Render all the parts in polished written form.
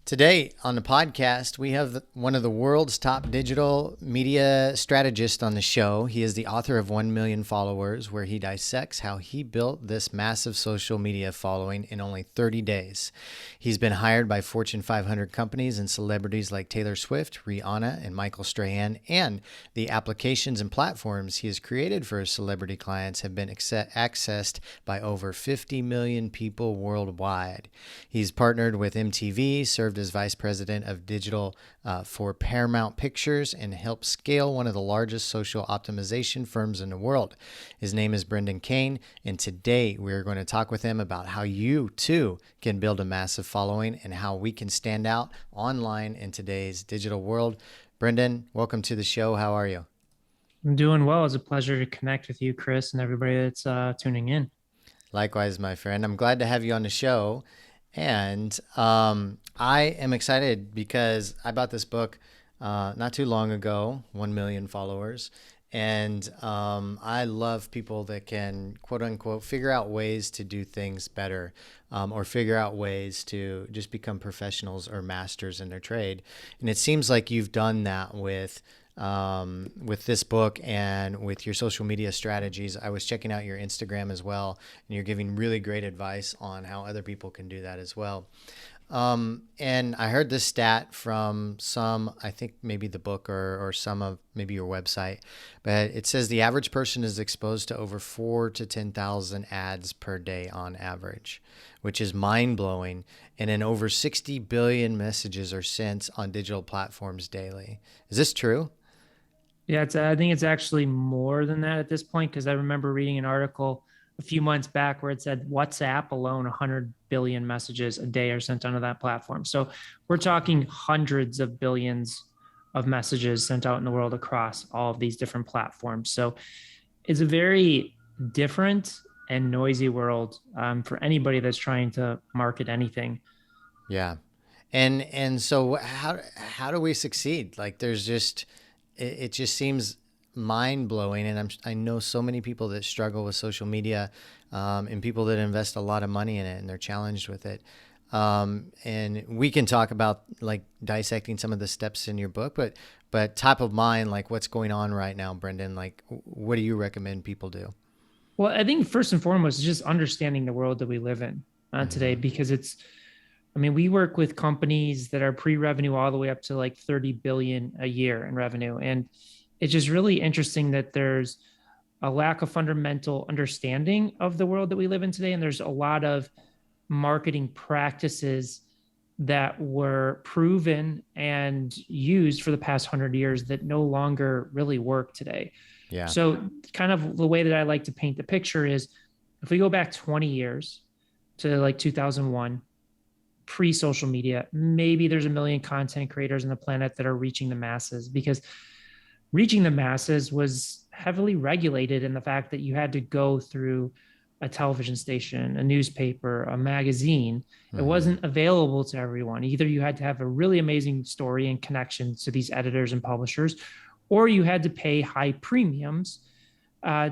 Today on the podcast, we have one of the world's top digital media strategists on the show. He is the author of 1 Million Followers, where he dissects how he built this massive social media following in only 30 days. He's been hired by Fortune 500 companies and celebrities like Taylor Swift, Rihanna, and Michael Strahan, and the applications and platforms he has created for his celebrity clients have been accessed by over 50 million people worldwide. He's partnered with MTV, served as vice president of digital for Paramount Pictures, and helped scale one of the largest social optimization firms in the world. His name is Brendan Kane, and today we're going to talk with him about how you too can build a massive following and how we can stand out online in today's digital world. Brendan, welcome to the show. How are you? I'm doing well. It's a pleasure to connect with you, Chris, and everybody that's tuning in. Likewise, my friend. I'm glad to have you on the show. And I am excited because I bought this book not too long ago, 1 Million Followers. And I love people that can, quote unquote, figure out ways to do things better or figure out ways to just become professionals or masters in their trade. And it seems like you've done that with this book and with your social media strategies. I was checking out your Instagram as well, and you're giving really great advice on how other people can do that as well. And I heard this stat from I think maybe the book or some of maybe your website, but it says the average person is exposed to over 4 to 10,000 ads per day on average, which is mind blowing. And then over 60 billion messages are sent on digital platforms daily. Is this true? Yeah, I think it's actually more than that at this point because I remember reading an article a few months back where it said WhatsApp alone, 100 billion messages a day are sent onto that platform. So we're talking hundreds of billions of messages sent out in the world across all of these different platforms. So it's a very different and noisy world for anybody that's trying to market anything. Yeah. And so how do we succeed? Like there's just it just seems mind blowing, and I know so many people that struggle with social media, and people that invest a lot of money in it, and they're challenged with it. And we can talk about like dissecting some of the steps in your book, but top of mind, like what's going on right now, Brendan? Like, what do you recommend people do? Well, I think first and foremost is just understanding the world that we live in today, Mm-hmm. because we work with companies that are pre-revenue all the way up to like 30 billion a year in revenue. And it's just really interesting that there's a lack of fundamental understanding of the world that we live in today. And there's a lot of marketing practices that were proven and used for the past 100 years that no longer really work today. Yeah. So kind of the way that I like to paint the picture is if we go back 20 years to like 2001, pre-social media, maybe there's a million content creators on the planet that are reaching the masses, because reaching the masses was heavily regulated in the fact that you had to go through a television station, a newspaper, a magazine. It Mm-hmm. wasn't available to everyone. Either you had to have a really amazing story and connections to these editors and publishers, or you had to pay high premiums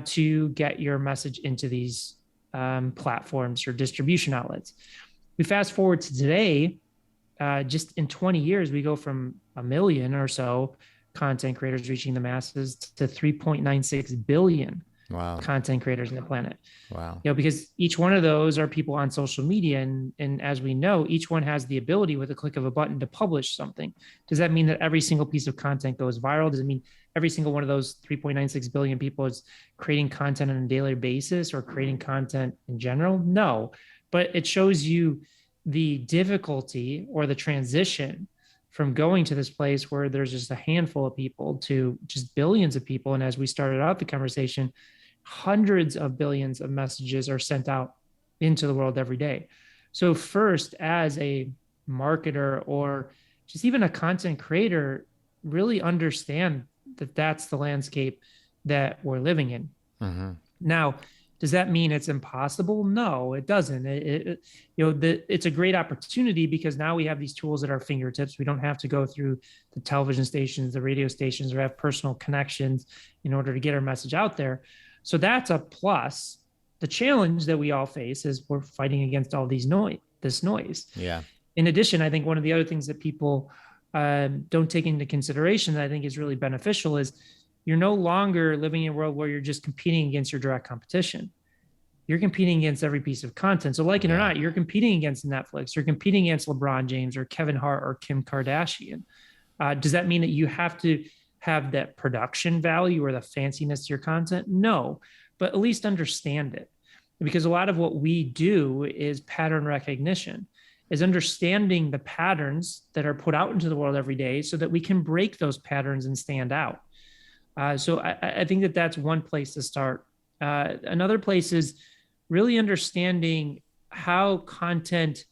to get your message into these platforms or distribution outlets. We fast forward to today, just in 20 years, we go from a million or so content creators reaching the masses to 3.96 billion Wow. content creators on the planet. Wow. Because each one of those are people on social media. And as we know, each one has the ability with a click of a button to publish something. Does that mean that every single piece of content goes viral? Does it mean every single one of those 3.96 billion people is creating content on a daily basis or creating content in general? No, but it shows you the difficulty or the transition from going to this place where there's just a handful of people to just billions of people. And as we started out the conversation, hundreds of billions of messages are sent out into the world every day. So first, as a marketer or just even a content creator, really understand that that's the landscape that we're living in. Mm-hmm. Now, does that mean it's impossible? No, it doesn't. It's a great opportunity because now we have these tools at our fingertips. We don't have to go through the television stations, the radio stations, or have personal connections in order to get our message out there. So that's a plus. The challenge that we all face is we're fighting against all this noise. Yeah. In addition, I think one of the other things that people don't take into consideration that I think is really beneficial is you're no longer living in a world where you're just competing against your direct competition. You're competing against every piece of content. So, like it or Yeah. not, you're competing against Netflix, you're competing against LeBron James or Kevin Hart or Kim Kardashian. Does that mean that you have to have that production value or the fanciness to your content? No, but at least understand it. Because a lot of what we do is pattern recognition, is understanding the patterns that are put out into the world every day so that we can break those patterns and stand out. So I think that that's one place to start. Another place is really understanding how content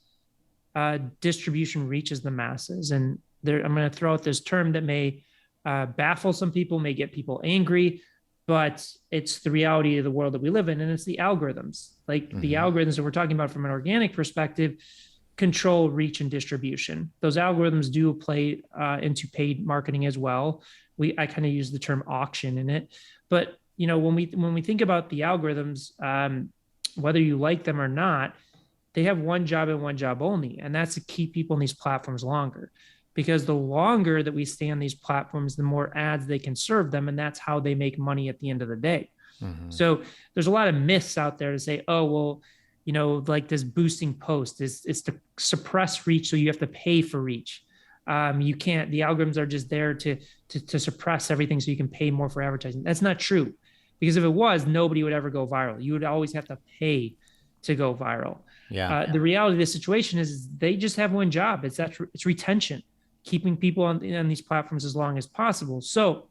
distribution reaches the masses. And there, I'm going to throw out this term that may baffle some people, may get people angry, but it's the reality of the world that we live in. And it's the algorithms. Like the algorithms that we're talking about from an organic perspective control reach and distribution. Those algorithms do play into paid marketing as well. I kind of use the term auction in it, but when we think about the algorithms, whether you like them or not, they have one job and one job only, and that's to keep people in these platforms longer. Because the longer that we stay on these platforms, the more ads they can serve them, and that's how they make money at the end of the day. Mm-hmm. So there's a lot of myths out there to say, oh, well, like this boosting post is to suppress reach, so you have to pay for reach. You can't. The algorithms are just there to suppress everything, so you can pay more for advertising. That's not true, because if it was, nobody would ever go viral. You would always have to pay to go viral. Yeah. The reality of the situation is they just have one job. It's retention, keeping people on these platforms as long as possible. So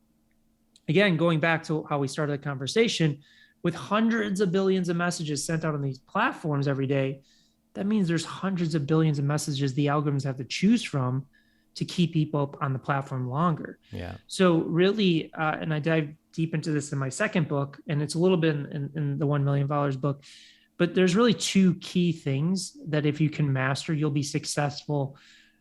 again, going back to how we started the conversation, with hundreds of billions of messages sent out on these platforms every day, that means there's hundreds of billions of messages the algorithms have to choose from to keep people on the platform longer. Yeah. So really, and I dive deep into this in my second book, and it's a little bit in the $1 million book, but there's really two key things that if you can master, you'll be successful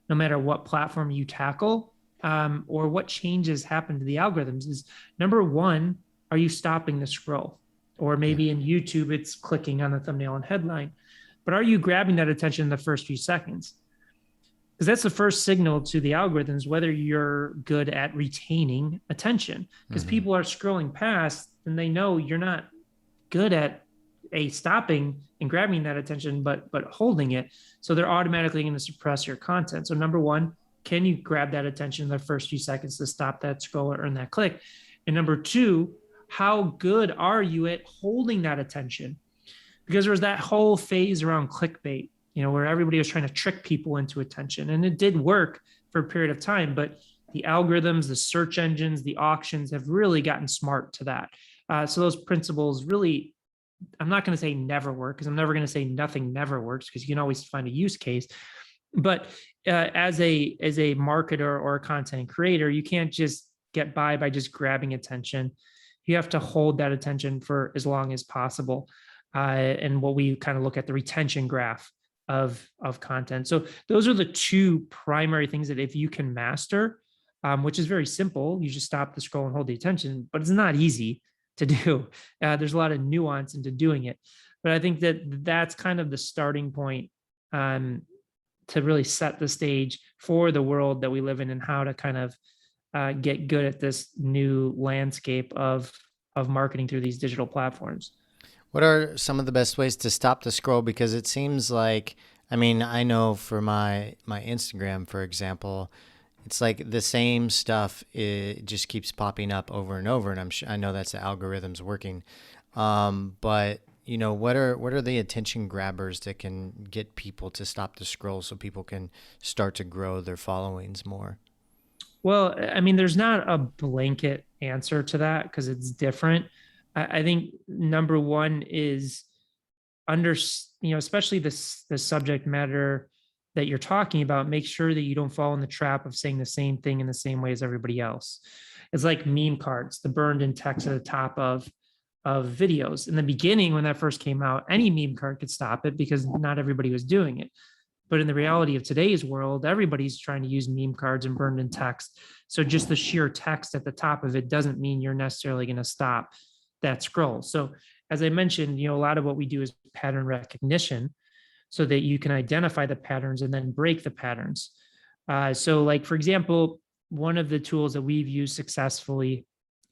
no matter what platform you tackle, or what changes happen to the algorithms. Is number one, are you stopping the scroll? Or maybe in YouTube, it's clicking on the thumbnail and headline. But are you grabbing that attention in the first few seconds? Because that's the first signal to the algorithms whether you're good at retaining attention. Because people are scrolling past and they know you're not good at stopping and grabbing that attention, but holding it. So they're automatically going to suppress your content. So number one, can you grab that attention in the first few seconds to stop that scroll or earn that click? And number two, how good are you at holding that attention? Because there was that whole phase around clickbait, where everybody was trying to trick people into attention. And it did work for a period of time, but the algorithms, the search engines, the auctions have really gotten smart to that. So those principles really, I'm not going to say never work, because I'm never going to say nothing never works, because you can always find a use case. But as a marketer or a content creator, you can't just get by just grabbing attention. You have to hold that attention for as long as possible. And what we kind of look at the retention graph of content. So those are the two primary things that if you can master, which is very simple, you just stop the scroll and hold the attention, but it's not easy to do. There's a lot of nuance into doing it. But I think that that's kind of the starting point to really set the stage for the world that we live in and how to kind of get good at this new landscape of marketing through these digital platforms. What are some of the best ways to stop the scroll? Because it seems like, I know for my Instagram, for example, it's like the same stuff. It just keeps popping up over and over, and I know that's the algorithms working. But what are the attention grabbers that can get people to stop the scroll so people can start to grow their followings more? Well, there's not a blanket answer to that because it's different. I think number one is especially the subject matter that you're talking about, make sure that you don't fall in the trap of saying the same thing in the same way as everybody else. It's like meme cards, the burned in text at the top of videos. In the beginning, when that first came out, any meme card could stop it because not everybody was doing it. But in the reality of today's world, everybody's trying to use meme cards and burned in text. So just the sheer text at the top of it doesn't mean you're necessarily going to stop that scroll. So as I mentioned, a lot of what we do is pattern recognition. so that you can identify the patterns and then break the patterns. So like, for example, one of the tools that we've used successfully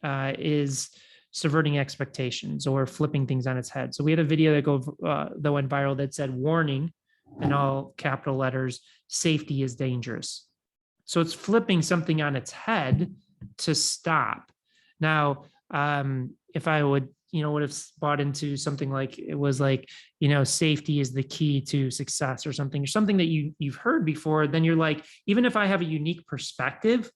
is subverting expectations or flipping things on its head. So we had a video that went viral that said, warning, in all capital letters, safety is dangerous. So it's flipping something on its head to stop. Now, if I would have bought into something like, it was like, safety is the key to success or something that you've heard before, then you're like, even if I have a unique perspective,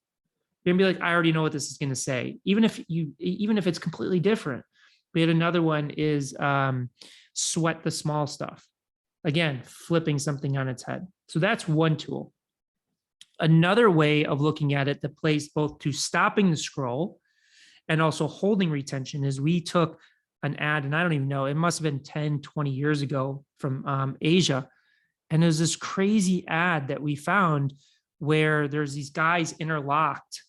you're gonna be like, I already know what this is gonna say, even if it's completely different. We had another one is sweat the small stuff. Again, flipping something on its head. So that's one tool. Another way of looking at it that plays both to stopping the scroll and also holding retention is we took an ad, and I don't even know, it must have been 10, 20 years ago from Asia. And there's this crazy ad that we found where there's these guys interlocked,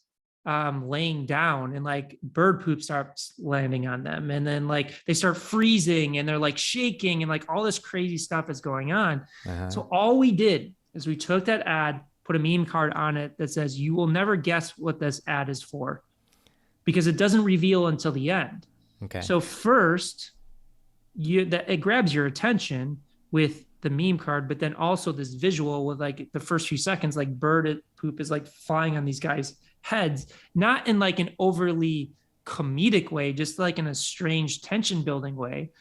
laying down, and like bird poop starts landing on them. And then like they start freezing and they're like shaking and like all this crazy stuff is going on. So all we did is we took that ad, put a meme card on it that says, you will never guess what this ad is for, because it doesn't reveal until the end. Okay. So first, it grabs your attention with the meme card, but then also this visual with like the first few seconds, like bird poop is like flying on these guys' heads, not in like an overly comedic way, just like in a strange tension building way.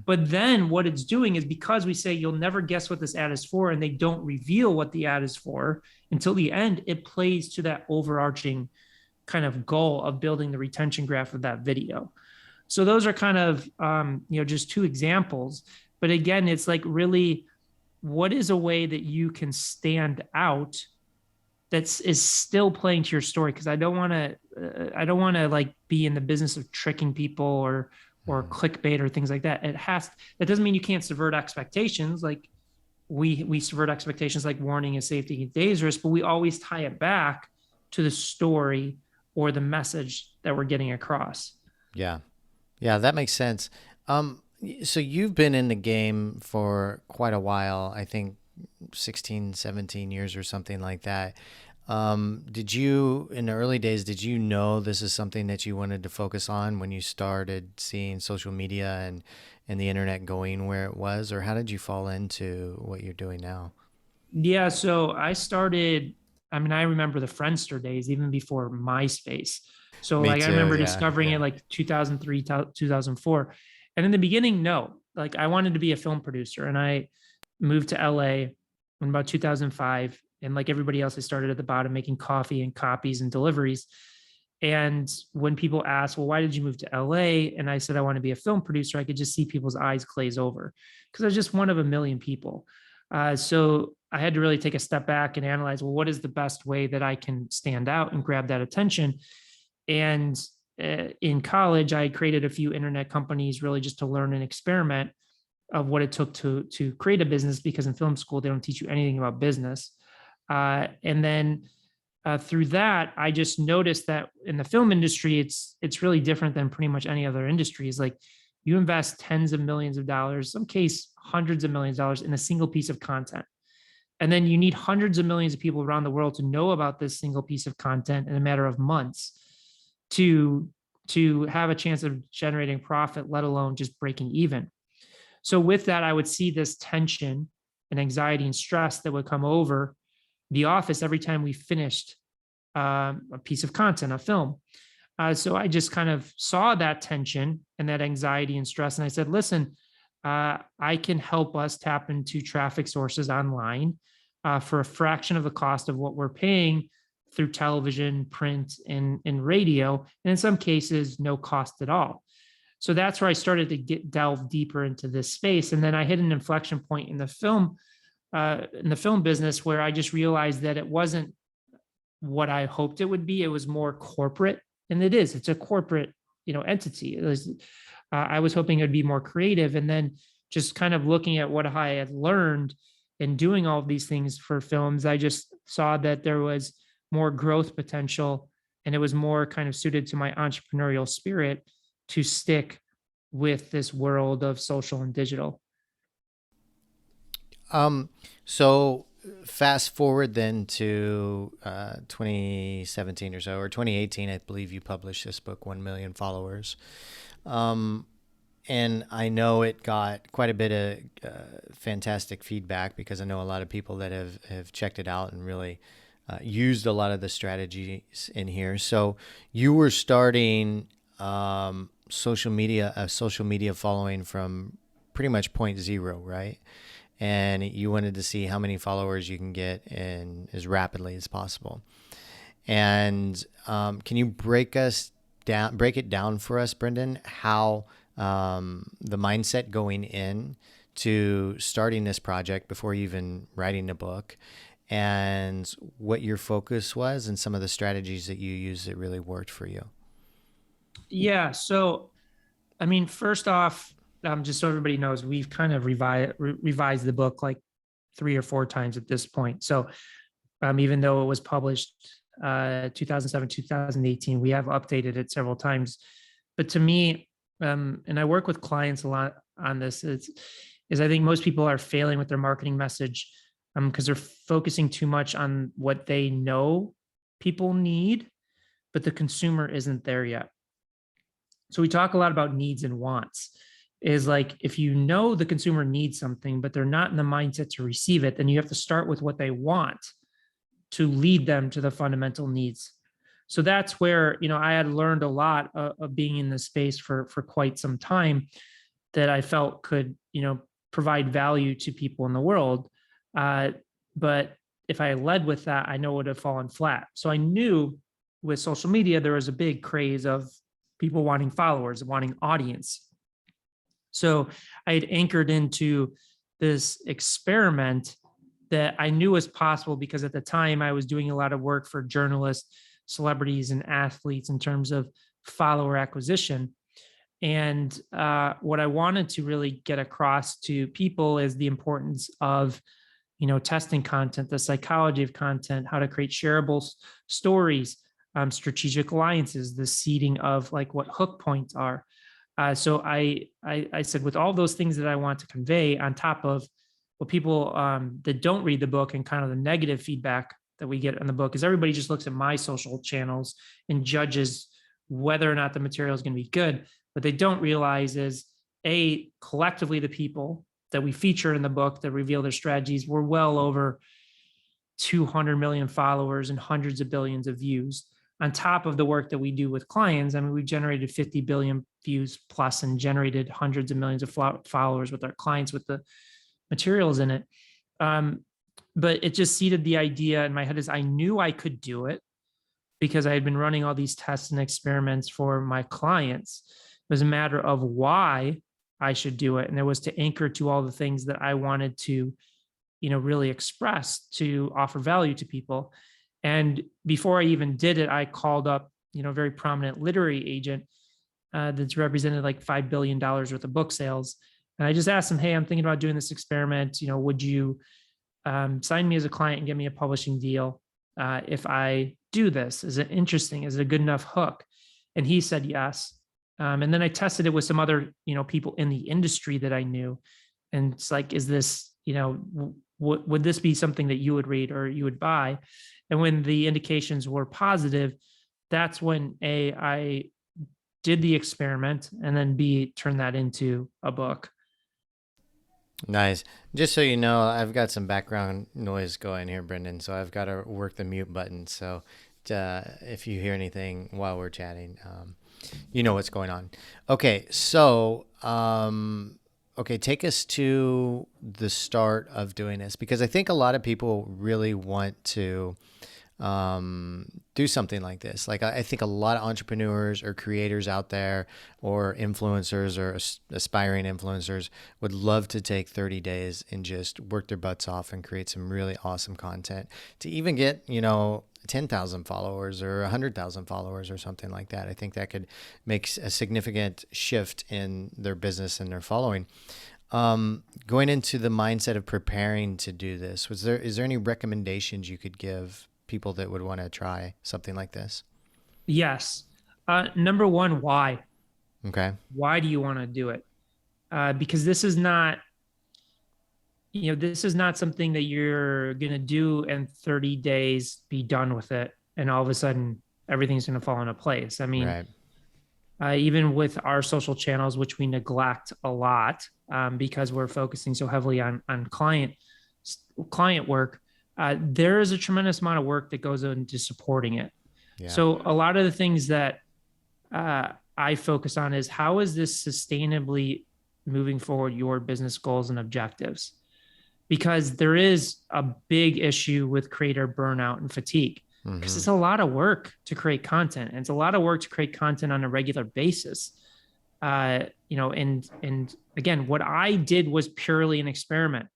But then what it's doing is, because we say you'll never guess what this ad is for, and they don't reveal what the ad is for until the end, it plays to that overarching kind of goal of building the retention graph of that video. So those are kind of, just two examples. But again, it's like, really, what is a way that you can stand out is still playing to your story? Because I don't want to like be in the business of tricking people or clickbait or things like that. That doesn't mean you can't subvert expectations. Like we subvert expectations, like warning is safety is dangerous, but we always tie it back to the story or the message that we're getting across. Yeah. Yeah, that makes sense. So you've been in the game for quite a while, I think 16, 17 years or something like that. Did you, in the early days, did you know this is something that you wanted to focus on when you started seeing social media and the internet going where it was? Or how did you fall into what you're doing now? Yeah, so I started, I remember the Friendster days, even before MySpace. So Me like I too. remember Yeah. discovering it Yeah. like 2003, 2004. And in the beginning, no, like I wanted to be a film producer, and I moved to LA in about 2005. And like everybody else, I started at the bottom making coffee and copies and deliveries. And when people ask, well, why did you move to LA? And I said, I want to be a film producer, I could just see people's eyes glaze over, because I was just one of a million people. So I had to really take a step back and analyze, well, what is the best way that I can stand out and grab that attention? And in college, I created a few internet companies, really just to learn and experiment of what it took to create a business, because in film school, they don't teach you anything about business. And then through that, I just noticed that in the film industry, it's really different than pretty much any other industry. Is like, you invest tens of millions of dollars, some case hundreds of millions of dollars, in a single piece of content. And then you need hundreds of millions of people around the world to know about this single piece of content in a matter of months to have a chance of generating profit, let alone just breaking even. So with that, I would see this tension and anxiety and stress that would come over the office every time we finished a piece of content, a film. So I just kind of saw that tension and that anxiety and stress. And I said, listen, I can help us tap into traffic sources online for a fraction of the cost of what we're paying through television, print, and radio. And in some cases, no cost at all. So that's where I started to delve deeper into this space. And then I hit an inflection point in the film business, where I just realized that it wasn't what I hoped it would be. It was more corporate, and it's a corporate, entity. I was hoping it would be more creative. And then just kind of looking at what I had learned in doing all of these things for films, I just saw that there was more growth potential, and it was more kind of suited to my entrepreneurial spirit to stick with this world of social and digital. Um, so fast forward then to 2017 or so, or 2018, I believe you published this book, 1 Million Followers. Um, and I know it got quite a bit of fantastic feedback because I know a lot of people that have checked it out and really used a lot of the strategies in here. So you were starting a social media following from pretty much point zero, right? And you wanted to see how many followers you can get in as rapidly as possible. And can you break it down for us, Brendan, how the mindset going in to starting this project before even writing the book, and what your focus was, and some of the strategies that you used that really worked for you? Yeah. So, I mean, first off, just so everybody knows, we've kind of revised the book like 3 or 4 times at this point. So, even though it was published 2007, 2018, we have updated it several times. But to me, and I work with clients a lot on this, is I think most people are failing with their marketing message because they're focusing too much on what they know people need, but the consumer isn't there yet. So we talk a lot about needs and wants. Is like if you know the consumer needs something, but they're not in the mindset to receive it, then you have to start with what they want to lead them to the fundamental needs. So that's where I had learned a lot of being in this space for quite some time that I felt could provide value to people in the world. Uh, but if I led with that, I know it would have fallen flat. So I knew with social media there was a big craze of people wanting followers, wanting audience. So I had anchored into this experiment that I knew was possible because at the time I was doing a lot of work for journalists, celebrities, and athletes in terms of follower acquisition. And what I wanted to really get across to people is the importance of testing content, the psychology of content, how to create shareable stories, strategic alliances, the seeding of like what hook points are. So I said with all those things that I want to convey on top of what people that don't read the book and kind of the negative feedback that we get on the book is everybody just looks at my social channels and judges whether or not the material is going to be good. What they don't realize is collectively the people that we feature in the book that reveal their strategies were well over 200 million followers and hundreds of billions of views on top of the work that we do with clients. I mean, we've generated 50 billion views plus and generated hundreds of millions of followers with our clients with the materials in it. But it just seeded the idea in my head is I knew I could do it because I had been running all these tests and experiments for my clients. It was a matter of why I should do it. And it was to anchor to all the things that I wanted to, really express to offer value to people. And before I even did it, I called up, a very prominent literary agent that's represented like $5 billion worth of book sales. And I just asked him, hey, I'm thinking about doing this experiment. Would you sign me as a client and give me a publishing deal if I do this? Is it interesting? Is it a good enough hook? And he said yes. And then I tested it with some other, people in the industry that I knew. And it's like, is this, would this be something that you would read or you would buy? And when the indications were positive, that's when I did the experiment, and then B, turned that into a book. Nice. Just so you know, I've got some background noise going here, Brendan, so I've got to work the mute button. So if you hear anything while we're chatting, you know what's going on. Okay, so take us to the start of doing this, because I think a lot of people really want to do something like this. Like I think a lot of entrepreneurs or creators out there, or influencers or aspiring influencers, would love to take 30 days and just work their butts off and create some really awesome content to even get 10,000 followers or 100,000 followers or something like that. I think that could make a significant shift in their business and their following. Going into the mindset of preparing to do this, is there any recommendations you could give people that would want to try something like this? Yes. Number one, why? Okay. Why do you want to do it? Because this is not, this is not something that you're going to do in 30 days, be done with it, and all of a sudden everything's going to fall into place. I mean, Right. even with our social channels, which we neglect a lot because we're focusing so heavily on client work, there is a tremendous amount of work that goes into supporting it. Yeah. So a lot of the things that I focus on is how is this sustainably moving forward your business goals and objectives? Because there is a big issue with creator burnout and fatigue because Mm-hmm. it's a lot of work to create content and it's a lot of work to create content on a regular basis. And again, what I did was purely an experiment.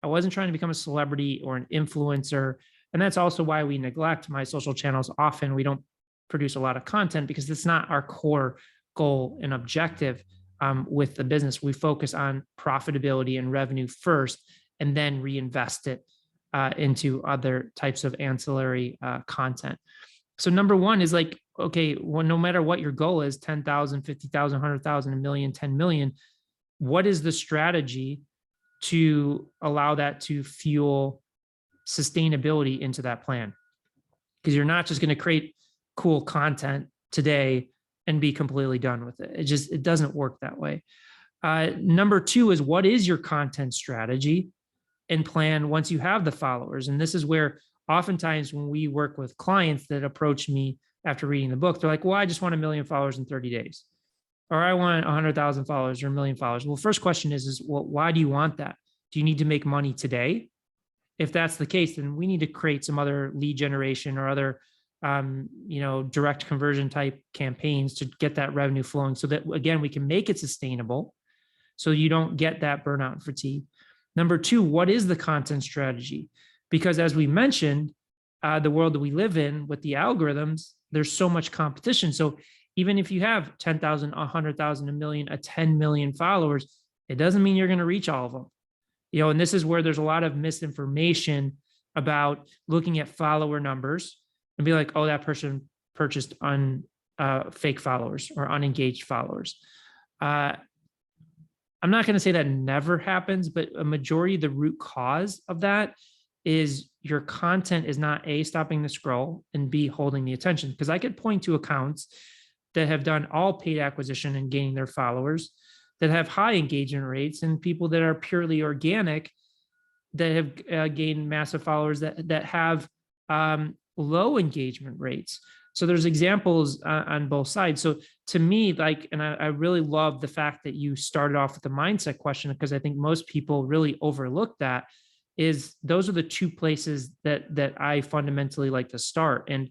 I wasn't trying to become a celebrity or an influencer. And that's also why we neglect my social channels often. We don't produce a lot of content because it's not our core goal and objective with the business. We focus on profitability and revenue first and then reinvest it into other types of ancillary content. So number one is like, okay, well, no matter what your goal is, 10,000, 50,000, 100,000, a million, 10 million, what is the strategy to allow that to fuel sustainability into that plan? Because you're not just going to create cool content today and be completely done with it. It doesn't work that way. Number two is what is your content strategy and plan once you have the followers? And this is where oftentimes when we work with clients that approach me after reading the book, they're like, well, I just want 1 million followers in 30 days. Or I want 100,000 followers or 1 million followers. Well, first question is, well, why do you want that? Do you need to make money today? If that's the case, then we need to create some other lead generation or other, direct conversion type campaigns to get that revenue flowing so that, again, we can make it sustainable so you don't get that burnout and fatigue. Number two, what is the content strategy? Because as we mentioned, the world that we live in with the algorithms, there's so much competition. So even if you have 10,000, 100,000, a million, a 10 million followers, it doesn't mean you're going to reach all of them. And this is where there's a lot of misinformation about looking at follower numbers and be like, oh, that person purchased on fake followers or unengaged followers. I'm not going to say that never happens, but a majority of the root cause of that is your content is not A, stopping the scroll, and B, holding the attention. Because I could point to accounts that have done all paid acquisition and gaining their followers that have high engagement rates and people that are purely organic that have gained massive followers that have low engagement rates. So there's examples on both sides. So to me, and I really love the fact that you started off with the mindset question, because I think most people really overlook that. Is those are the two places that I fundamentally like to start. And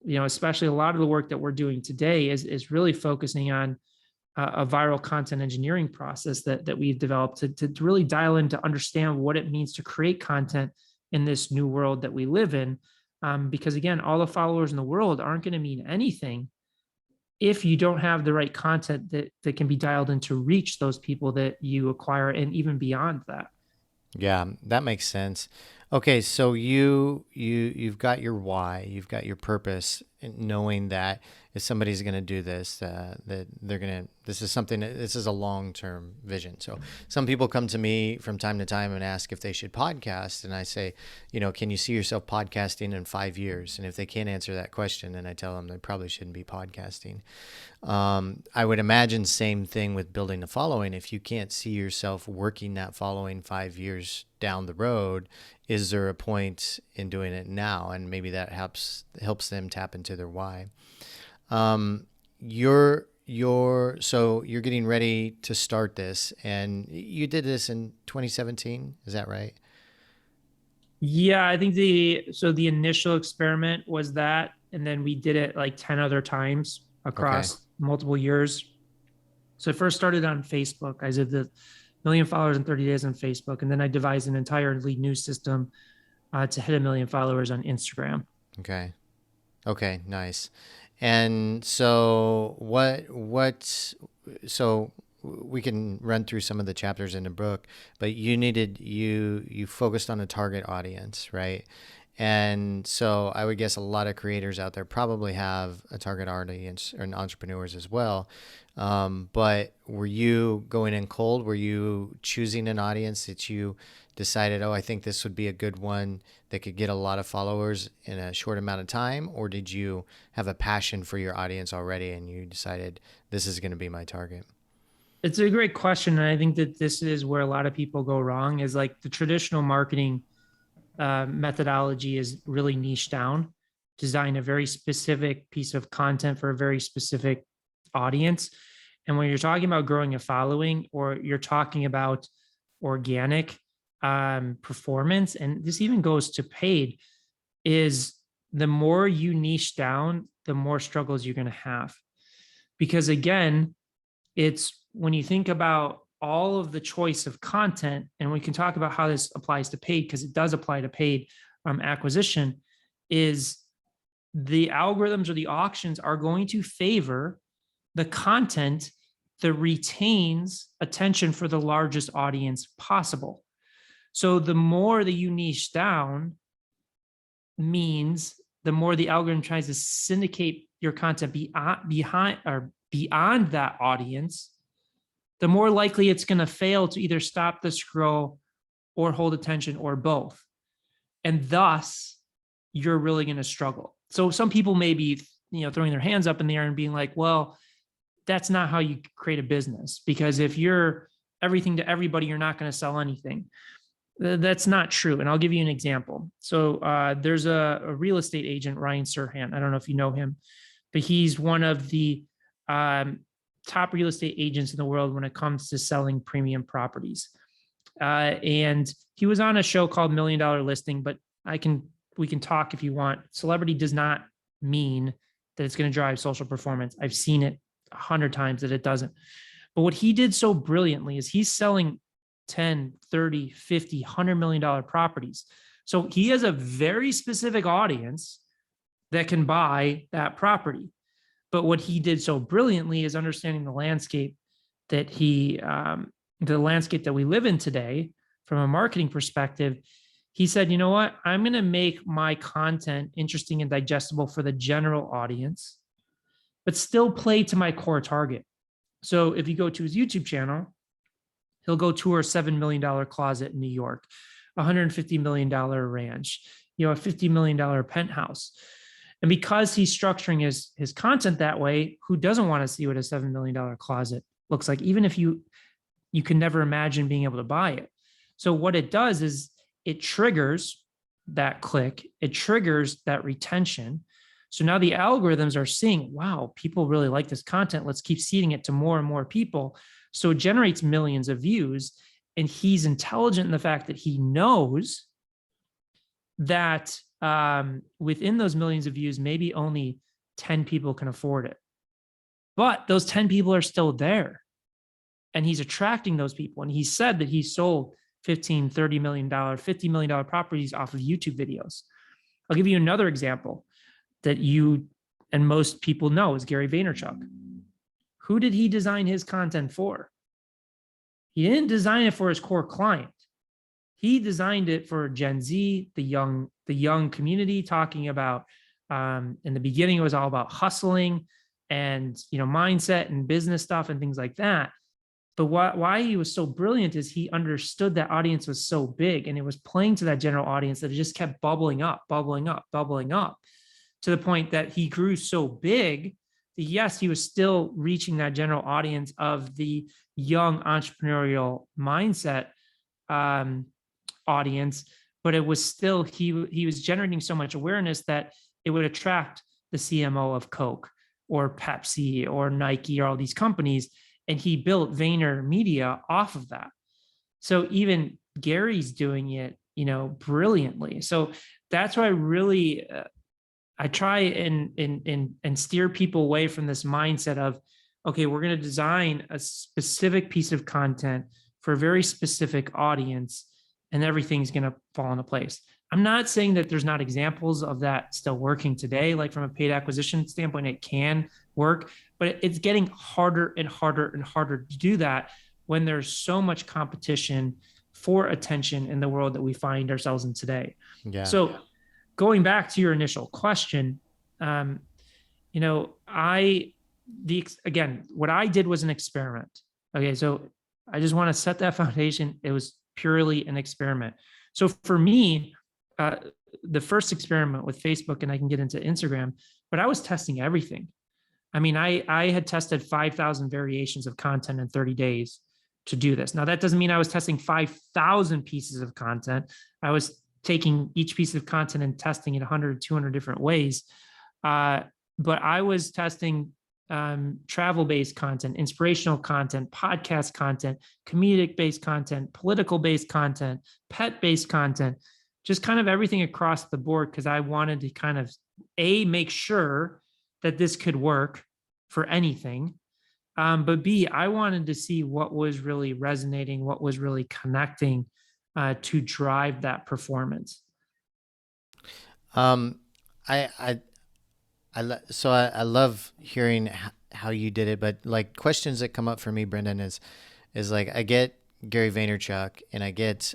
especially a lot of the work that we're doing today is really focusing on a viral content engineering process that we've developed to really dial in to understand what it means to create content in this new world that we live in. Because again, all the followers in the world aren't going to mean anything if you don't have the right content that can be dialed in to reach those people that you acquire and even beyond that. Yeah, that makes sense. Okay, so you've got your why, you've got your purpose, knowing that if somebody's going to do this, that they're going to. This is something. This is a long-term vision. So some people come to me from time to time and ask if they should podcast, and I say, can you see yourself podcasting in 5 years? And if they can't answer that question, then I tell them they probably shouldn't be podcasting. I would imagine same thing with building a following. If you can't see yourself working that following 5 years down the road, is there a point in doing it now? And maybe that helps them tap into their why. So you're getting ready to start this, and you did this in 2017. Is that right? Yeah, I think the initial experiment was that, and then we did it like 10 other times Okay. across multiple years. So I first started on Facebook. I did the million followers in 30 days on Facebook, and then I devised an entire lead news system to hit 1 million followers on Instagram. Okay. Okay. Nice. And so so we can run through some of the chapters in the book, but you focused on a target audience, right? And so I would guess a lot of creators out there probably have a target audience and entrepreneurs as well. But were you going in cold? Were you choosing an audience that you decided, oh, I think this would be a good one that could get a lot of followers in a short amount of time? Or did you have a passion for your audience already and you decided this is going to be my target? It's a great question. And I think that this is where a lot of people go wrong is like the traditional marketing methodology is really niche down, design a very specific piece of content for a very specific audience. And when you're talking about growing a following or you're talking about organic performance, and this even goes to paid, is the more you niche down, the more struggles you're going to have. Because again, it's when you think about all of the choice of content, and we can talk about how this applies to paid because it does apply to paid acquisition, is the algorithms or the auctions are going to favor the content that retains attention for the largest audience possible. So the more that you niche down means the more the algorithm tries to syndicate your content beyond that audience, the more likely it's going to fail to either stop the scroll or hold attention or both. And thus, you're really going to struggle. So some people may be, throwing their hands up in the air and being like, well, that's not how you create a business, because if you're everything to everybody, you're not going to sell anything. That's not true. And I'll give you an example. So there's a real estate agent, Ryan Strahan. I don't know if you know him, but he's one of the top real estate agents in the world when it comes to selling premium properties. And he was on a show called $1 Million Listing, but we can talk if you want. Celebrity does not mean that it's going to drive social performance. I've seen it 100 times that it doesn't. But what he did so brilliantly is he's selling 10, 30, 50, $100 million properties. So he has a very specific audience that can buy that property. But what he did so brilliantly is understanding the landscape that the landscape that we live in today from a marketing perspective. He said, you know what? I'm going to make my content interesting and digestible for the general audience, but still play to my core target. So if you go to his YouTube channel, he'll go tour a $7 million closet in New York, $150 million ranch, a $50 million penthouse. And because he's structuring his content that way, who doesn't want to see what a $7 million closet looks like, even if you can never imagine being able to buy it. So what it does is it triggers that click, it triggers that retention. So now the algorithms are seeing, wow, people really like this content. Let's keep seeding it to more and more people. So it generates millions of views. And he's intelligent in the fact that he knows that within those millions of views, maybe only 10 people can afford it. But those 10 people are still there. And he's attracting those people. And he said that he sold $15, $30 million, $50 million properties off of YouTube videos. I'll give you another example that you and most people know is Gary Vaynerchuk. Who did he design his content for? He didn't design it for his core client. He designed it for Gen Z, the young community, talking about, in the beginning, it was all about hustling and, mindset and business stuff and things like that. But why he was so brilliant is he understood that audience was so big and it was playing to that general audience that it just kept bubbling up to the point that he grew so big that yes, he was still reaching that general audience of the young entrepreneurial mindset audience, but it was still, he was generating so much awareness that it would attract the CMO of Coke or Pepsi or Nike or all these companies. And he built Vayner Media off of that. So even Gary's doing it, brilliantly. So that's why I really, I try and steer people away from this mindset of, okay, we're going to design a specific piece of content for a very specific audience and everything's going to fall into place. I'm not saying that there's not examples of that still working today. Like from a paid acquisition standpoint, it can work, but it's getting harder and harder and harder to do that when there's so much competition for attention in the world that we find ourselves in today. Yeah. So going back to your initial question, um, you know, again, what I did was an experiment. Okay, so I just want to set that foundation. It was purely an experiment. So for me, the first experiment with Facebook, and I can get into Instagram, but I was testing everything. I mean, I had tested 5,000 variations of content in 30 days to do this. Now, that doesn't mean I was testing 5,000 pieces of content. I was taking each piece of content and testing it 100, 200 different ways. But I was testing travel based content, inspirational content, podcast content, comedic based content, political based content, pet based content, just kind of everything across the board because I wanted to kind of make sure that this could work for anything. But B, I wanted to see what was really resonating, what was really connecting to drive that performance. Um, I I love hearing how you did it, but like questions that come up for me, Brendan, is like I get Gary Vaynerchuk and I get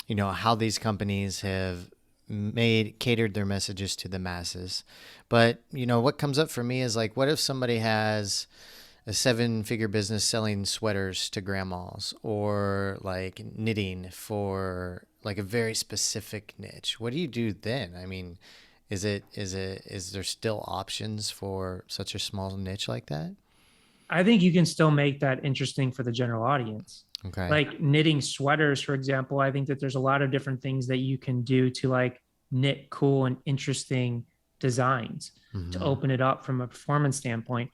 you know how these companies have made catered their messages to the masses, but you know what comes up for me is like what if somebody has a seven-figure business selling sweaters to grandmas or like knitting for like a very specific niche. What do you do then? I mean, is there still options for such a small niche like that? I think you can still make that interesting for the general audience. Okay. Like knitting sweaters, for example, I think that there's a lot of different things that you can do to like knit cool and interesting designs to Mm-hmm. open it up from a performance standpoint.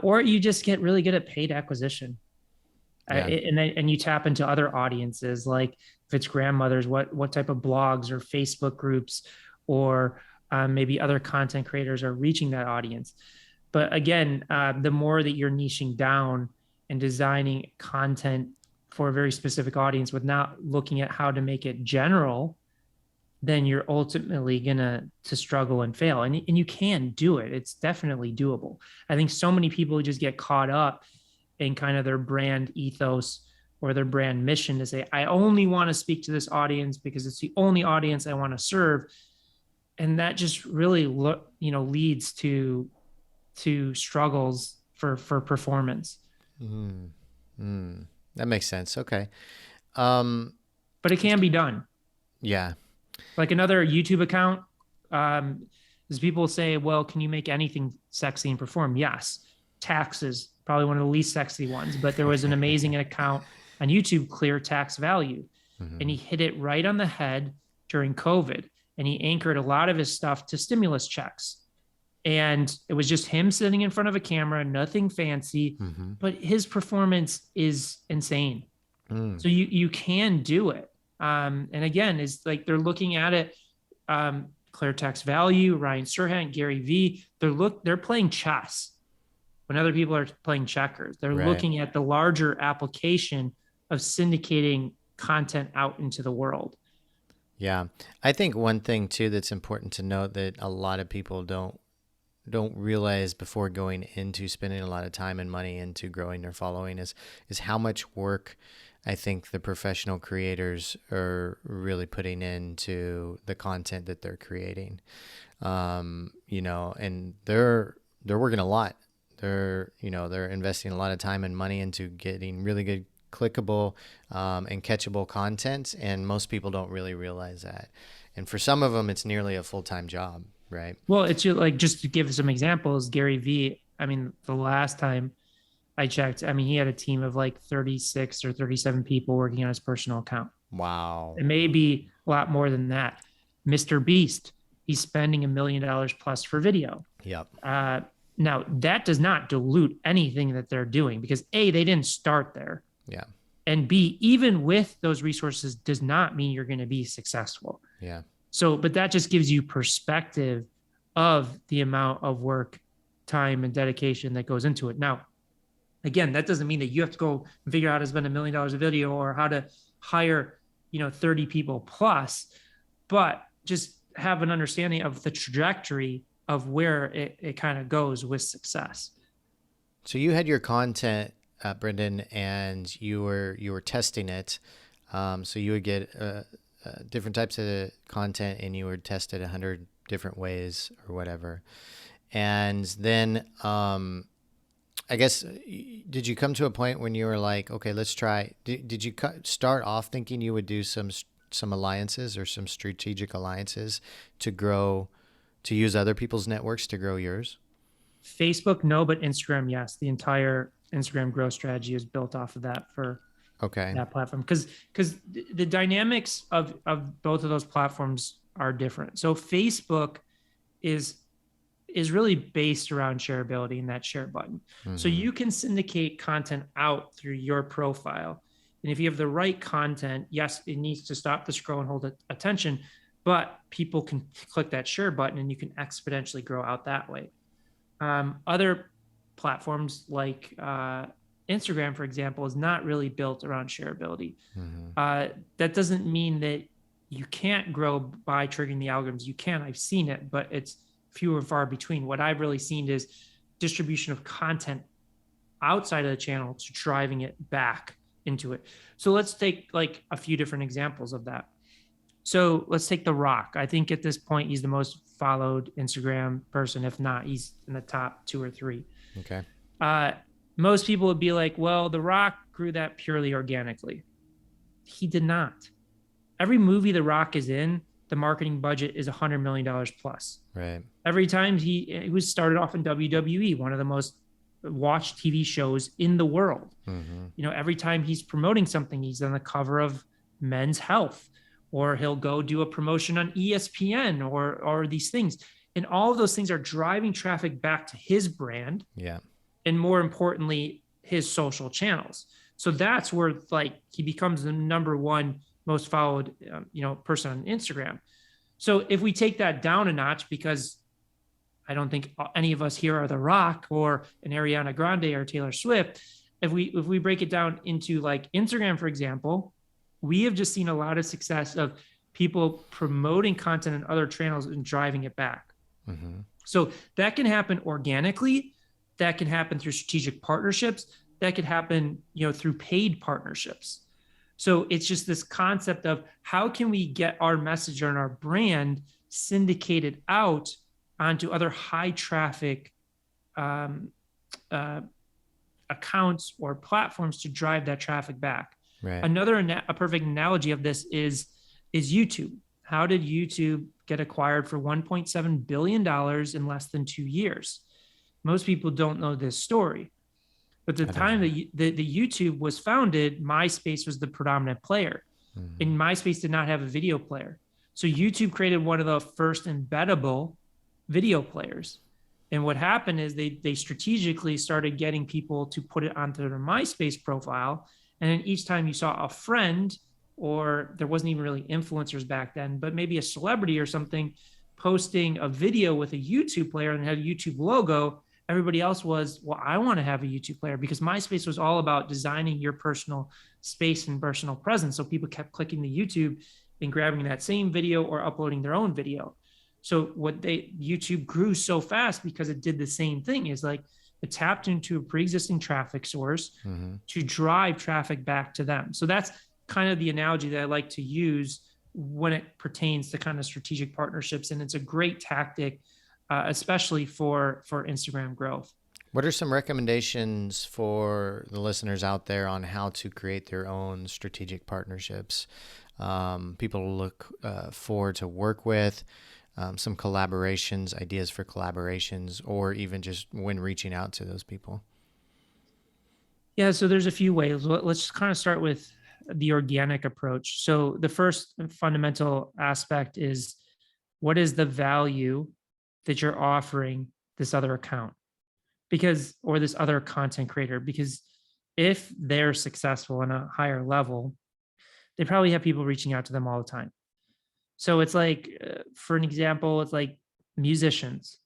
Or you just get really good at paid acquisition. Yeah. And you tap into other audiences, like if it's grandmothers, what type of blogs or Facebook groups or maybe other content creators are reaching that audience. But again, the more that you're niching down and designing content for a very specific audience with not looking at how to make it general, then you're ultimately gonna to struggle and fail. And you can do it. It's definitely doable. I think so many people just get caught up in kind of their brand ethos or their brand mission to say, I only want to speak to this audience because it's the only audience I want to serve. And that just really leads to struggles for performance. Mm. Mm. That makes sense. Okay. Um, But it can be done. yeah. Like another YouTube account, is people say, well, can you make anything sexy and perform? Yes. Taxes, probably one of the least sexy ones, but there was an amazing account on YouTube, Clear Tax Value. And Mm-hmm. he hit it right on the head during COVID. And he anchored a lot of his stuff to stimulus checks. And it was just him sitting in front of a camera, nothing fancy, Mm-hmm. but his performance is insane. Mm. So you can do it. And again, is like they're looking at it. Clear Tax Value, Ryan Serhant, Gary V. They're playing chess when other people are playing checkers. They're Right. looking at the larger application of syndicating content out into the world. Yeah. I think one thing too that's important to note that a lot of people don't realize before going into spending a lot of time and money into growing their following is how much work I think the professional creators are really putting into the content that they're creating. You know, and they're working a lot. They're investing a lot of time and money into getting really good clickable and catchable content, and most people don't really realize that. And for some of them, it's nearly a full time job, right? Well, it's like just to give some examples, Gary V. I mean, the last time I checked, I mean, he had a team of like 36 or 37 people working on his personal account. Wow. It may be a lot more than that. Mr. Beast, he's spending $1 million plus for video. Yep. Uh, Now, that does not dilute anything that they're doing because A, they didn't start there. Yeah. And B, even with those resources, does not mean you're going to be successful. Yeah. So, but that just gives you perspective of the amount of work, time, and dedication that goes into it. Now, again, that doesn't mean that you have to go and figure out how to spend $1 million a video or how to hire, 30 people plus, but just have an understanding of the trajectory of where it kind of goes with success. So you had your content, Brendan, and you were testing it. So you would get different types of content, and you were tested 100 different ways or whatever. And then I guess, did you come to a point when you were like, okay, let's try? Did you start off thinking you would do some alliances or some strategic alliances to grow, to use other people's networks to grow yours? Facebook, no, but Instagram, yes. The entire Instagram growth strategy is built off of that for Okay. that platform, because the dynamics of both of those platforms are different. So Facebook is is really based around shareability and that share button. So Mm-hmm. you can syndicate content out through your profile. And if you have the right content, yes, it needs to stop the scroll and hold attention, but people can click that share button and you can exponentially grow out that way. Other platforms like Instagram, for example, is not really built around shareability. Mm-hmm. That doesn't mean that you can't grow by triggering the algorithms. You can. I've seen it, but it's few and far between. What I've really seen is distribution of content outside of the channel to driving it back into it. So let's take like a few different examples of that. So let's take The Rock. I think at this point he's the most followed Instagram person. If not, he's in the top 2 or 3. Okay. Most people would be like, well, The Rock grew that purely organically. He did not. Every movie The Rock is in, the marketing budget is $100 million plus. Right. Every time he was started off in WWE, one of the most watched TV shows in the world. Mm-hmm. You know, every time he's promoting something, he's on the cover of Men's Health, or he'll go do a promotion on ESPN or these things. And all of those things are driving traffic back to his brand. Yeah. And more importantly, his social channels. So that's where like he becomes the number one most followed, person on Instagram. So if we take that down a notch, because I don't think any of us here are The Rock or an Ariana Grande or Taylor Swift. If we break it down into like Instagram, for example, we have just seen a lot of success of people promoting content in other channels and driving it back. Mm-hmm. So that can happen organically. That can happen through strategic partnerships. That could happen, through paid partnerships. So it's just this concept of how can we get our message and our brand syndicated out onto other high traffic accounts or platforms to drive that traffic back. Right. A perfect analogy of this is YouTube. How did YouTube get acquired for $1.7 billion in less than 2 years? Most people don't know this story. But the time that the YouTube was founded, MySpace was the predominant player. Mm-hmm. And MySpace did not have a video player. So YouTube created one of the first embeddable video players. And what happened is they strategically started getting people to put it onto their MySpace profile. And then each time you saw a friend, or there wasn't even really influencers back then, but maybe a celebrity or something posting a video with a YouTube player and had a YouTube logo, everybody else was, well, I want to have a YouTube player, because MySpace was all about designing your personal space and personal presence. So people kept clicking the YouTube and grabbing that same video or uploading their own video. So YouTube grew so fast because it did the same thing, is like it tapped into a pre-existing traffic source mm-hmm. to drive traffic back to them. So that's kind of the analogy that I like to use when it pertains to kind of strategic partnerships. And it's a great tactic, especially for Instagram growth. What are some recommendations for the listeners out there on how to create their own strategic partnerships? People to look for to work with, some collaborations, ideas for collaborations, or even just when reaching out to those people? Yeah, so there's a few ways. Let's just kind of start with the organic approach. So the first fundamental aspect is, what is the value that you're offering this other account? Or this other content creator? Because if they're successful on a higher level, they probably have people reaching out to them all the time. So it's like, for an example, it's like musicians.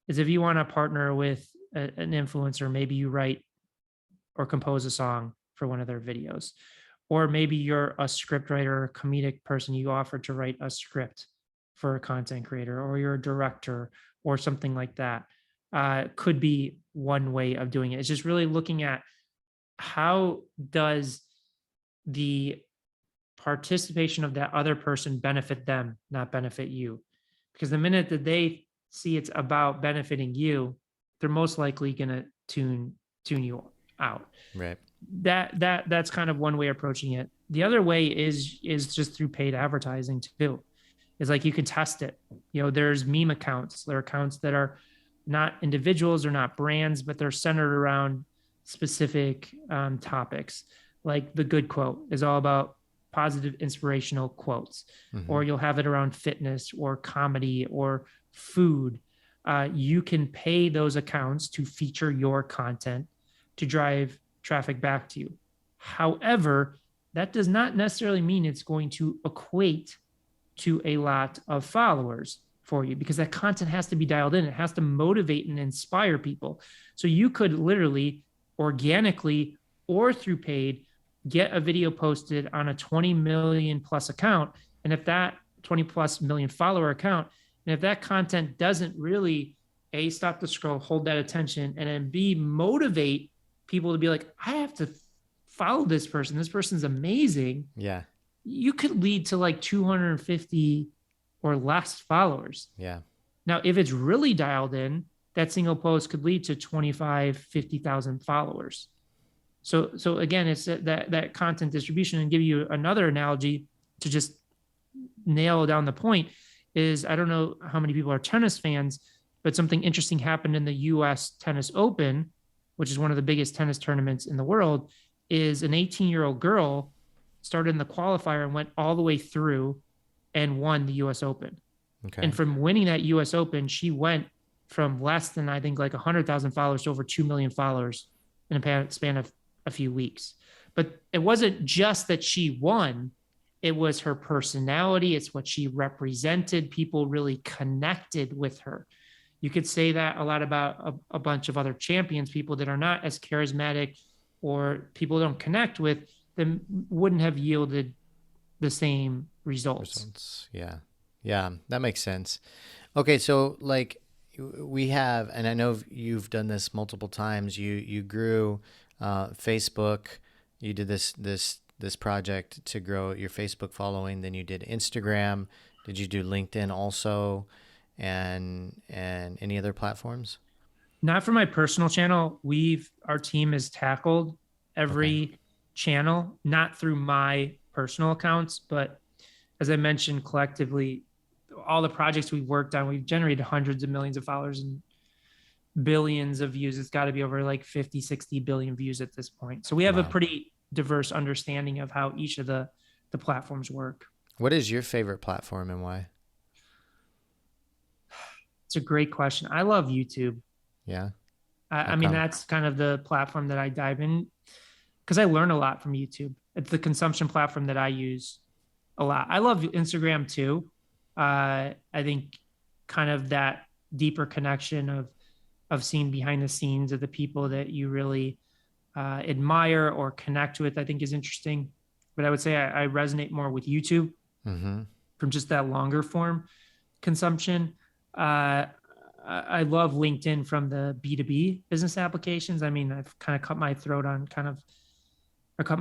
Is if you want to partner with an influencer, maybe you write or compose a song for one of their videos. Or maybe you're a script writer, a comedic person, you offer to write a script for a content creator, or you're a director or something like that. Could be one way of doing it. It's just really looking at how does the participation of that other person benefit them, not benefit you. Because the minute that they see it's about benefiting you, they're most likely going to tune you out. Right. That's kind of one way of approaching it. The other way is just through paid advertising too. Is like you can test it. There's meme accounts. There are accounts that are not individuals or not brands, but they're centered around specific topics. Like the good quote is all about positive inspirational quotes, or you'll have it around fitness or comedy or food. You can pay those accounts to feature your content to drive traffic back to you. However, that does not necessarily mean it's going to equate to a lot of followers for you, because that content has to be dialed in. It has to motivate and inspire people. So you could literally organically or through paid get a video posted on a 20 million plus account. And if that 20 plus million follower account, and if that content doesn't really A, stop the scroll, hold that attention, and then B, motivate people to be like, I have to follow this person. This person's amazing. Yeah. You could lead to like 250 or less followers. Yeah. Now, if it's really dialed in, that single post could lead to 25, 50,000 followers. So again, it's that content distribution. And give you another analogy to just nail down the point is, I don't know how many people are tennis fans, but something interesting happened in the US Tennis Open, which is one of the biggest tennis tournaments in the world, is an 18-year-old girl started in the qualifier and went all the way through and won the US Open. Okay. And from winning that US Open, she went from less than, I think, like 100,000 followers to over 2 million followers in a span of a few weeks. But it wasn't just that she won. It was her personality. It's what she represented. People really connected with her. You could say that a lot about a bunch of other champions, people that are not as charismatic or people don't connect with them, wouldn't have yielded the same results. Yeah. Yeah. That makes sense. Okay. So like we have, and I know you've done this multiple times, you grew Facebook, you did this project to grow your Facebook following. Then you did Instagram. Did you do LinkedIn also? And any other platforms? Not for my personal channel. Our team has tackled every channel, not through my personal accounts, but as I mentioned, collectively, all the projects we've worked on, we've generated hundreds of millions of followers and billions of views. It's got to be over like 50, 60 billion views at this point. So we have a pretty diverse understanding of how each of the platforms work. What is your favorite platform and why? It's a great question. I love YouTube. Yeah. I mean, that's kind of the platform that I dive in because I learn a lot from YouTube. It's the consumption platform that I use a lot. I love Instagram too. I think kind of that deeper connection of seeing behind the scenes of the people that you really admire or connect with, I think is interesting. But I would say I resonate more with YouTube from just that longer form consumption. I love LinkedIn from the B2B business applications. I mean, I've kind of cut my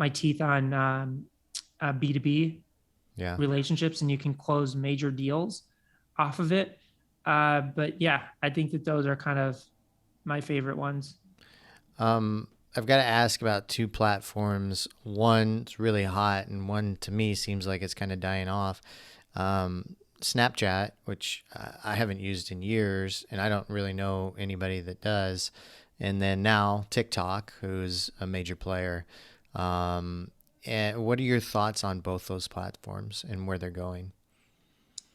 teeth on B2B relationships, and you can close major deals off of it. But yeah, I think that those are kind of my favorite ones. I've got to ask about two platforms. One's really hot, and one to me seems like it's kind of dying off. Snapchat, which I haven't used in years, and I don't really know anybody that does. And then now TikTok, who's a major player. And what are your thoughts on both those platforms and where they're going?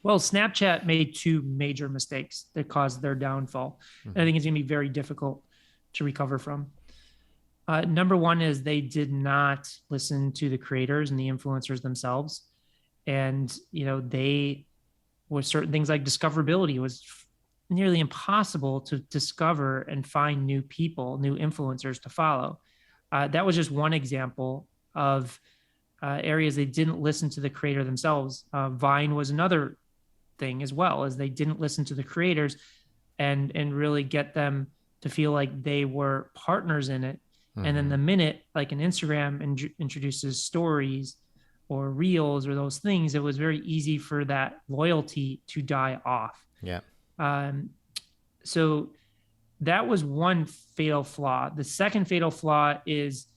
Well, Snapchat made two major mistakes that caused their downfall. And I think it's going to be very difficult to recover from. Number one is they did not listen to the creators and the influencers themselves. And, they with certain things like discoverability, it was nearly impossible to discover and find new people, new influencers to follow. That was just one example of areas they didn't listen to the creator themselves. Vine was another thing as well, as they didn't listen to the creators and really get them to feel like they were partners in it. And then the minute like an Instagram introduces stories or Reels or those things, it was very easy for that loyalty to die off. Yeah. Um, so that was one fatal flaw. The second fatal flaw is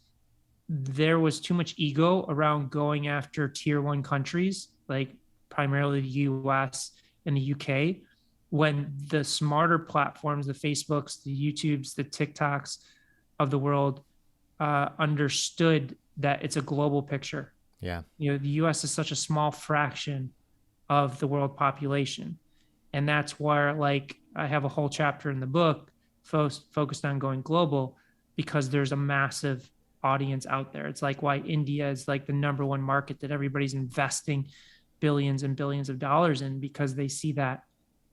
there was too much ego around going after tier one countries, like primarily the US and the UK, when the smarter platforms, the Facebooks, the YouTubes, the TikToks of the world understood that it's a global picture. Yeah. The US is such a small fraction of the world population. And that's where, like, I have a whole chapter in the book focused on going global, because there's a massive audience out there. It's like why India is like the number one market that everybody's investing billions and billions of dollars in, because they see that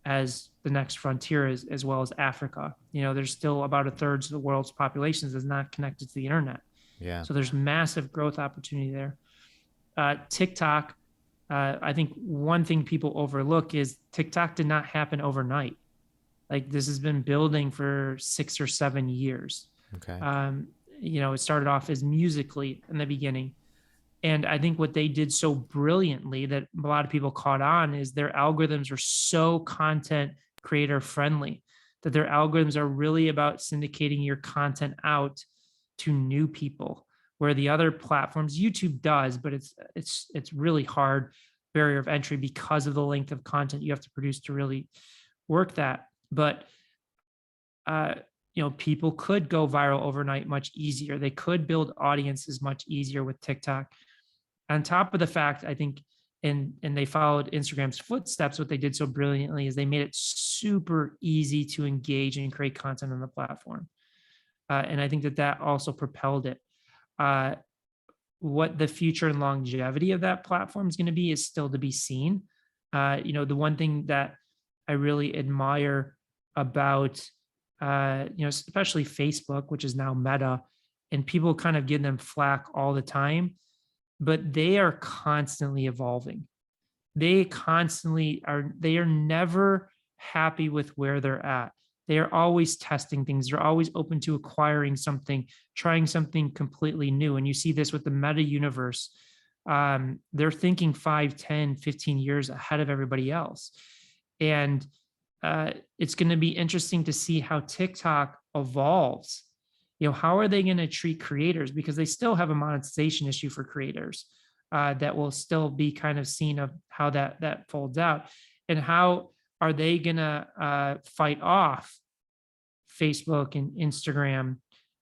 as the next frontier, as well as Africa. There's still about a third of the world's population that's not connected to the internet. Yeah. So there's massive growth opportunity there. TikTok, I think one thing people overlook is TikTok did not happen overnight. Like, this has been building for 6 or 7 years. Okay. It started off as Musically in the beginning. And I think what they did so brilliantly that a lot of people caught on is their algorithms are so content creator friendly, that their algorithms are really about syndicating your content out to new people, where the other platforms, YouTube does, but it's really hard barrier of entry because of the length of content you have to produce to really work that. But people could go viral overnight much easier. They could build audiences much easier with TikTok. On top of the fact, I think, and they followed Instagram's footsteps, what they did so brilliantly is they made it super easy to engage and create content on the platform. And I think that also propelled it. What the future and longevity of that platform is going to be is still to be seen. The one thing that I really admire about, especially Facebook, which is now Meta, and people kind of give them flack all the time, but they are constantly evolving. They are never happy with where they're at. They are always testing things. They're always open to acquiring something, trying something completely new. And you see this with the meta universe. They're thinking 5, 10, 15 years ahead of everybody else. And it's going to be interesting to see how TikTok evolves. How are they going to treat creators? Because they still have a monetization issue for creators that will still be kind of seen of how that folds out. And how are they going to fight off Facebook and Instagram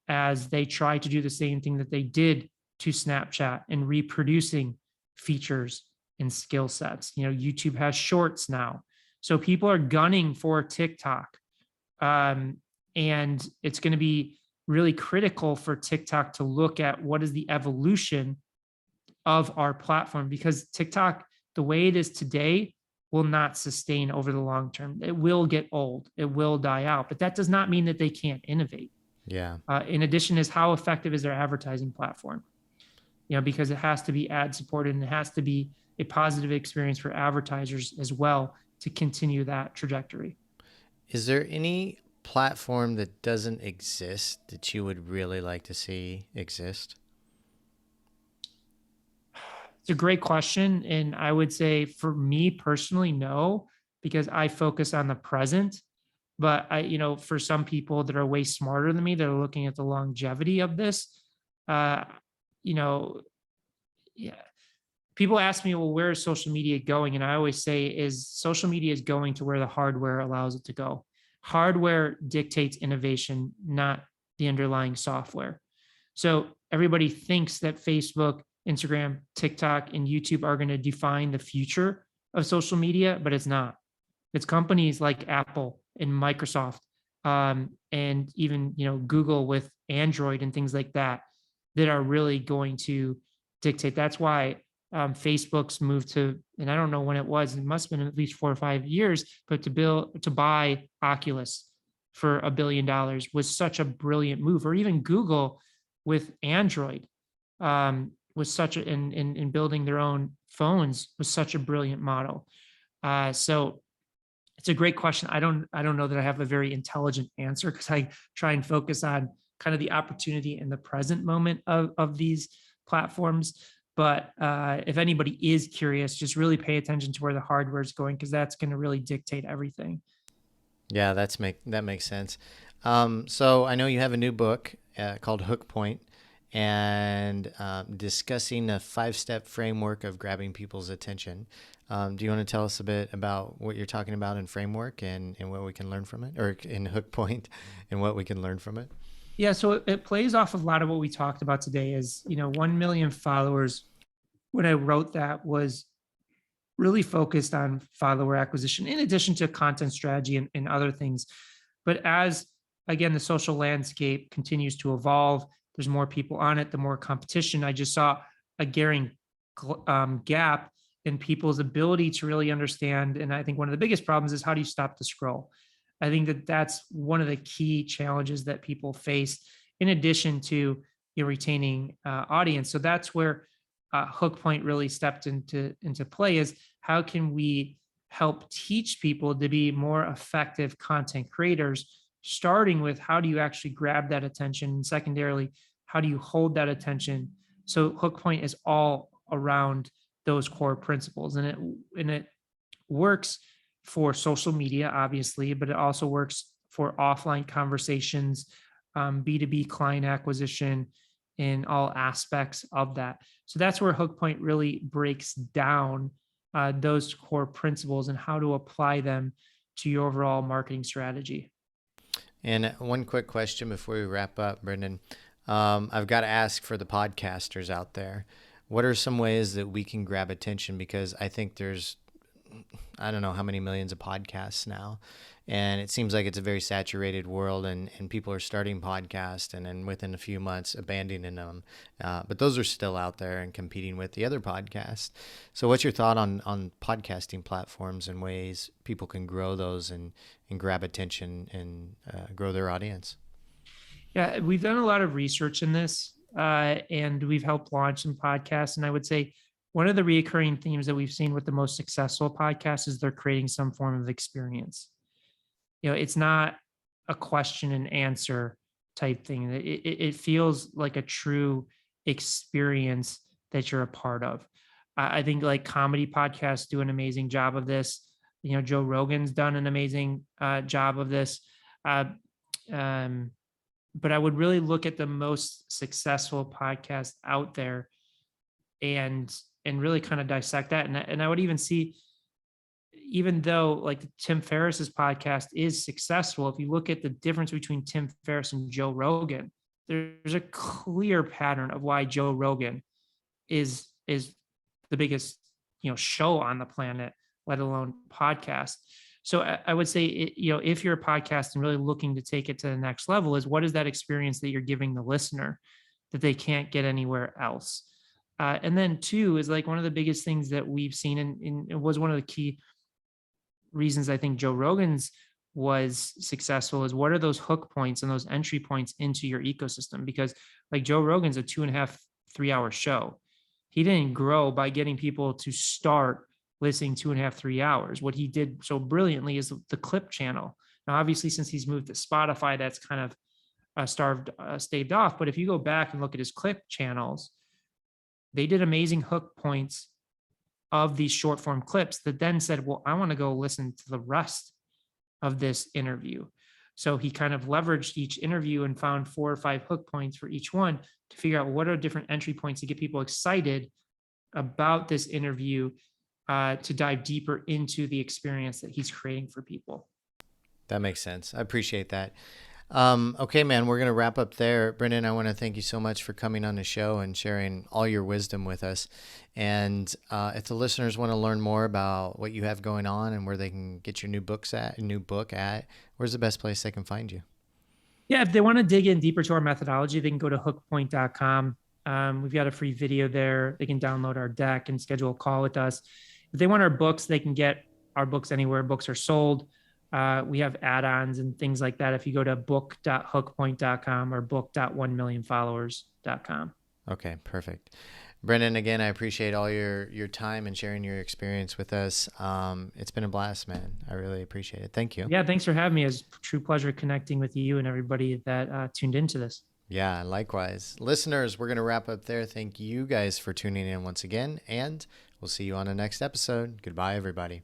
as they try to do the same thing that they did to Snapchat and reproducing features and skill sets? YouTube has shorts now. So people are gunning for TikTok. And it's going to be really critical for TikTok to look at what is the evolution of our platform, because TikTok, the way it is today, will not sustain over the long term. It will get old. It will die out. But that does not mean that they can't innovate. Yeah. In addition, is how effective is their advertising platform? Because it has to be ad supported, and it has to be a positive experience for advertisers as well to continue that trajectory. Is there any platform that doesn't exist that you would really like to see exist? It's a great question. And I would say for me personally, no, because I focus on the present. But for some people that are way smarter than me, that are looking at the longevity of this, yeah. People ask me, well, where is social media going? And I always say is social media is going to where the hardware allows it to go. Hardware dictates innovation, not the underlying software. So everybody thinks that Facebook, Instagram, TikTok, and YouTube are going to define the future of social media, but it's not. It's companies like Apple and Microsoft, and even Google with Android and things like that are really going to dictate. That's why Facebook's moved to, and I don't know when it was, it must have been at least 4 or 5 years, but to buy Oculus for $1 billion was such a brilliant move. Or even Google with Android was such a, in building their own phones was such a brilliant model. So it's a great question. I don't know that I have a very intelligent answer, because I try and focus on kind of the opportunity in the present moment of these platforms. But if anybody is curious, just really pay attention to where the hardware is going, because that's going to really dictate everything. Yeah, that makes sense. So I know you have a new book called Hook Point, and discussing a 5-step framework of grabbing people's attention. Do you want to tell us a bit about what you're talking about in framework, and what we can learn from it, or in Hook Point, and what we can learn from it? Yeah, so it plays off of a lot of what we talked about today. Is 1 million followers. When I wrote that, was really focused on follower acquisition in addition to content strategy and other things. But as, again, the social landscape continues to evolve, there's more people on it, the more competition. I just saw a glaring gap in people's ability to really understand. And I think one of the biggest problems is, how do you stop the scroll? I think that that's one of the key challenges that people face, in addition to retaining audience. So that's where Hook Point really stepped into play. Is how can we help teach people to be more effective content creators, starting with how do you actually grab that attention, and secondarily, how do you hold that attention? So Hook Point is all around those core principles, and it works for social media, obviously, but it also works for offline conversations, B2B client acquisition, in all aspects of that. So that's where Hook Point really breaks down those core principles and how to apply them to your overall marketing strategy. And one quick question before we wrap up, Brendan. I've got to ask for the podcasters out there. What are some ways that we can grab attention? Because I think there's, I don't know how many millions of podcasts now. And it seems like it's a very saturated world, and people are starting podcasts and then within a few months abandoning them. But those are still out there and competing with the other podcasts. So what's your thought on podcasting platforms and ways people can grow those and grab attention and grow their audience? Yeah, we've done a lot of research in this, and we've helped launch some podcasts. And I would say one of the reoccurring themes that we've seen with the most successful podcasts is they're creating some form of experience. It's not a question and answer type thing. It feels like a true experience that you're a part of. I think like comedy podcasts do an amazing job of this. Joe Rogan's done an amazing job of this. Uh, um, but I would really look at the most successful podcast out there, and really kind of dissect that. And I would even see, even though like Tim Ferriss's podcast is successful, if you look at the difference between Tim Ferriss and Joe Rogan, there's a clear pattern of why Joe Rogan is the biggest show on the planet, let alone podcast. So I would say, if you're a podcast and really looking to take it to the next level, is what is that experience that you're giving the listener that they can't get anywhere else? And then two is like one of the biggest things that we've seen, and it was one of the key reasons I think Joe Rogan's was successful, is what are those hook points and those entry points into your ecosystem? Because like Joe Rogan's a 2.5, 3 hour show. He didn't grow by getting people to start listening 2.5, 3 hours. What he did so brilliantly is the clip channel. Now, obviously, since he's moved to Spotify, that's kind of staved off. But if you go back and look at his clip channels, they did amazing hook points of these short form clips that then said, well, I want to go listen to the rest of this interview. So he kind of leveraged each interview and found 4 or 5 hook points for each one to figure out what are different entry points to get people excited about this interview, to dive deeper into the experience that he's creating for people. That makes sense. I appreciate that. Okay, man, we're going to wrap up there. Brendan, I want to thank you so much for coming on the show and sharing all your wisdom with us. And if the listeners want to learn more about what you have going on and where they can get your new book at, where's the best place they can find you? Yeah, if they want to dig in deeper to our methodology, they can go to hookpoint.com. We've got a free video there. They can download our deck and schedule a call with us. If they want our books, they can get our books anywhere books are sold. We have add-ons and things like that if you go to book.hookpoint.com or book.1millionfollowers.com. Okay, perfect. Brendan, again, I appreciate all your time and sharing your experience with us. It's been a blast, man. I really appreciate it. Thank you. Yeah, thanks for having me. It's a true pleasure connecting with you and everybody that tuned into this. Yeah, likewise. Listeners, we're going to wrap up there. Thank you guys for tuning in once again, and we'll see you on the next episode. Goodbye, everybody.